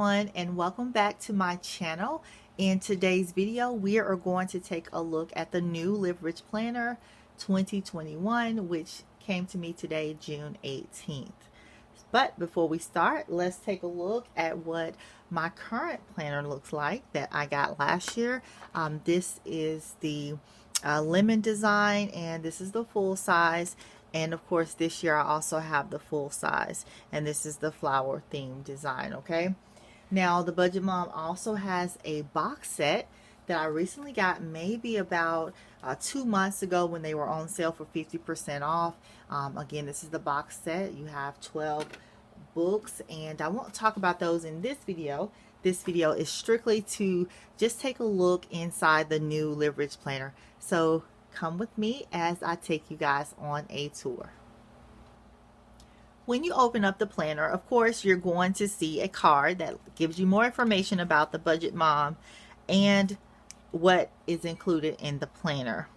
everyone, and welcome back to my channel. In today's video, we are going to take a look at the new Live Rich Planner 2021, which came to me today, June 18th. But before we start, let's take a look at what my current planner looks like that I got last year. This is the lemon design, and this is the full size. And of course, this year I also have the full size, and this is the flower theme design. Okay, now the Budget Mom also has a box set that I recently got maybe about 2 months ago when they were on sale for 50% off. Again, this is the box set. You have 12 books, and I won't talk about those in this video. This video is strictly to just take a look inside the new Live Rich Planner. So come with me as I take you guys on a tour. When you open up the planner, of course, you're going to see a card that gives you more information about the Budget Mom and what is included in the planner.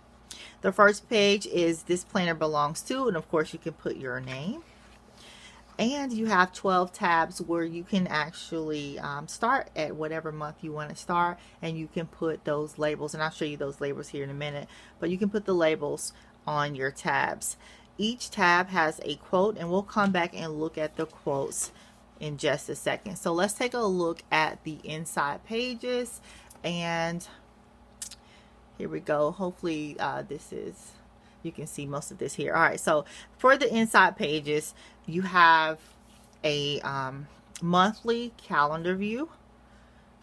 The first page is this planner belongs to, and of course you can put your name. And you have 12 tabs where you can actually start at whatever month you want to start, and you can put those labels, and I'll show you those labels here in a minute, but you can put the labels on your tabs. Each tab has a quote, and we'll come back and look at the quotes in just a second. So let's take a look at the inside pages, and here we go. Hopefully you can see most of this here. All right, so for the inside pages, you have a monthly calendar view.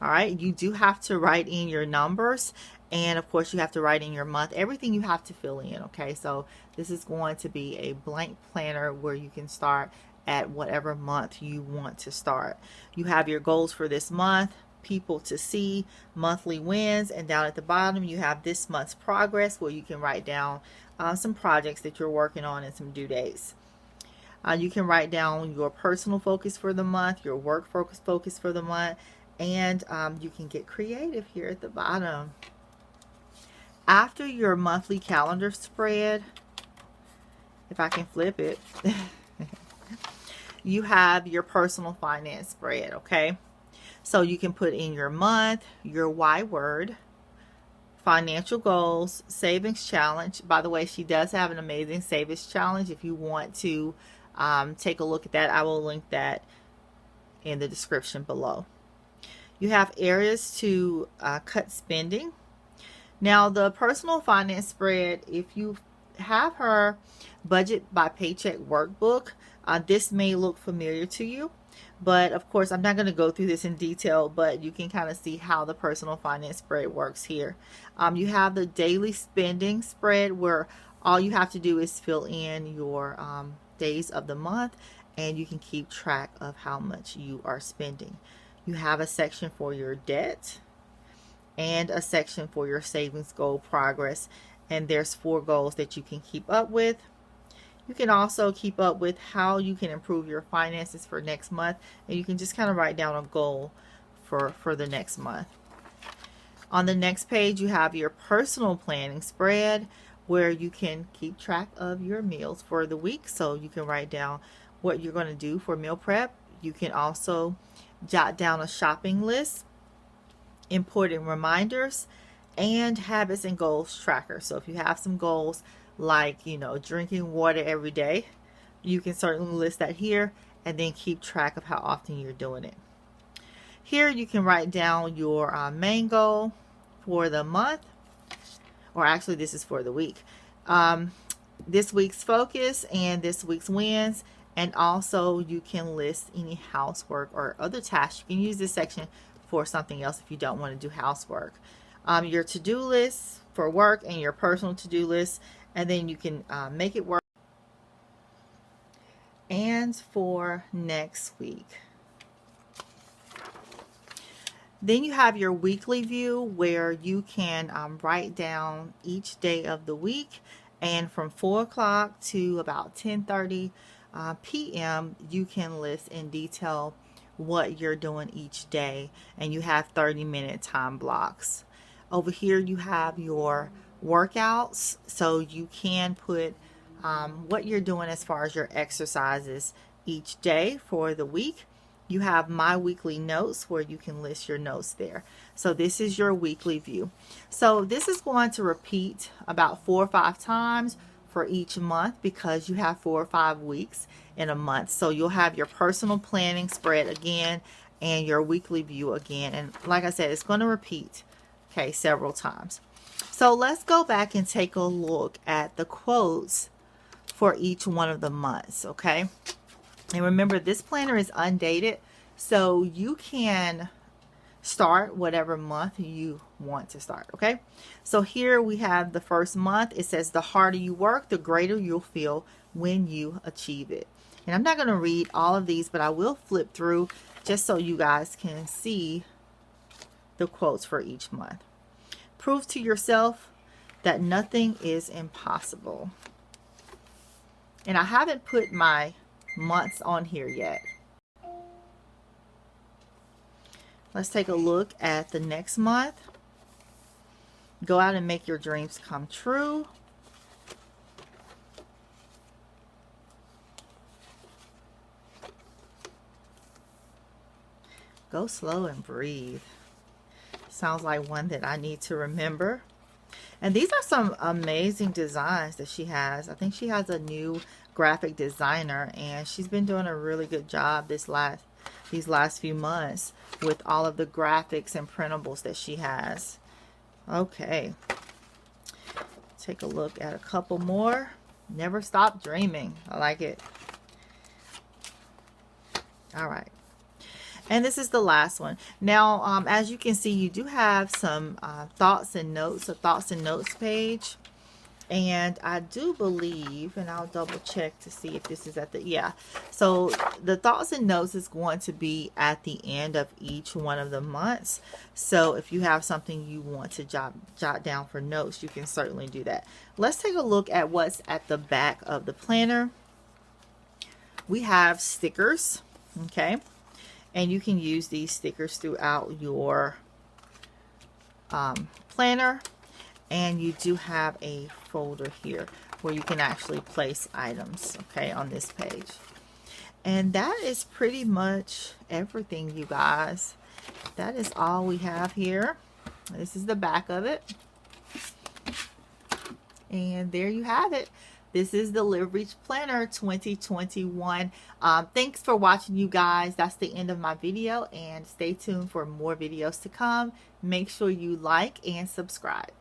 All right, you do have to write in your numbers, and of course you have to write in your month. Everything you have to fill in. Okay, so this is going to be a blank planner where you can start at whatever month you want to start. You have your goals for this month, people to see, monthly wins, and down at the bottom you have this month's progress, where you can write down some projects that you're working on and some due dates. You can write down your personal focus for the month, your work focus for the month, and you can get creative here at the bottom. After your monthly calendar spread, if I can flip it, you have your personal finance spread. Okay, so you can put in your month, your why word, financial goals, savings challenge. By the way, she does have an amazing savings challenge. If you want to take a look at that, I will link that in the description below. You have areas to cut spending. Now the personal finance spread, if you have her Budget by Paycheck Workbook, this may look familiar to you. But of course, I'm not going to go through this in detail, but you can kind of see how the personal finance spread works here. You have the daily spending spread, where all you have to do is fill in your days of the month, and you can keep track of how much you are spending. You have a section for your debt and a section for your savings goal progress, and there's 4 goals that you can keep up with. You can also keep up with how you can improve your finances for next month, and you can just kind of write down a goal for the next month. On the next page, you have your personal planning spread, where you can keep track of your meals for the week. So you can write down what you're going to do for meal prep. You can also jot down a shopping list, important reminders, and habits and goals tracker. So if you have some goals, like, drinking water every day, you can certainly list that here, and then keep track of how often you're doing it. Here you can write down your main goal for the month, or actually this is for the week, this week's focus and this week's wins, and also you can list any housework or other tasks. You can use this section for something else if you don't want to do housework. Your to-do list for work and your personal to-do list, and then you can make it work. And for next week, then you have your weekly view, where you can write down each day of the week, and from 4 o'clock to about 10:30 p.m. you can list in detail what you're doing each day, and you have 30-minute time blocks. Over here you have your workouts, so you can put what you're doing as far as your exercises each day for the week. you have my weekly notes where you can list your notes there. So this is your weekly view. So this is going to repeat about 4 or 5 times for each month because you have 4 or 5 weeks in a month. So you'll have your personal planning spread again and your weekly view again. And like I said, it's going to repeat, okay, several times. So let's go back and take a look at the quotes for each one of the months, okay? And remember, this planner is undated, so you can start whatever month you want to start, okay? So here we have the first month. It says the harder you work, the greater you'll feel when you achieve it. And I'm not going to read all of these, but I will flip through just so you guys can see the quotes for each month. Prove to yourself that nothing is impossible. And I haven't put my months on here yet. Let's take a look at the next month. Go out and make your dreams come true. Go slow and breathe. Sounds like one that I need to remember. And these are some amazing designs that she has. I think she has a new graphic designer, and she's been doing a really good job these last few months with all of the graphics and printables that she has. Okay. Take a look at a couple more. Never stop dreaming. I like it. All right. And this is the last one. Now, as you can see, you do have some thoughts and notes, a thoughts and notes page. And I do believe, and I'll double check to see if this is at the, yeah. So the thoughts and notes is going to be at the end of each one of the months. So if you have something you want to jot down for notes, you can certainly do that. Let's take a look at what's at the back of the planner. We have stickers, okay? And you can use these stickers throughout your planner. And you do have a folder here where you can actually place items, okay, on this page. And that is pretty much everything, you guys. That is all we have here. This is the back of it. And there you have it. This is the Live Reach Planner 2021. Thanks for watching, you guys. That's the end of my video, and stay tuned for more videos to come. Make sure you like and subscribe.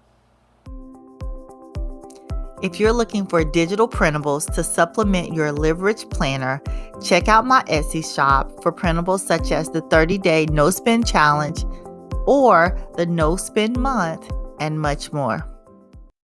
If you're looking for digital printables to supplement your Live Rich planner, check out my Etsy shop for printables such as the 30-day no spend challenge or the no spend month, and much more.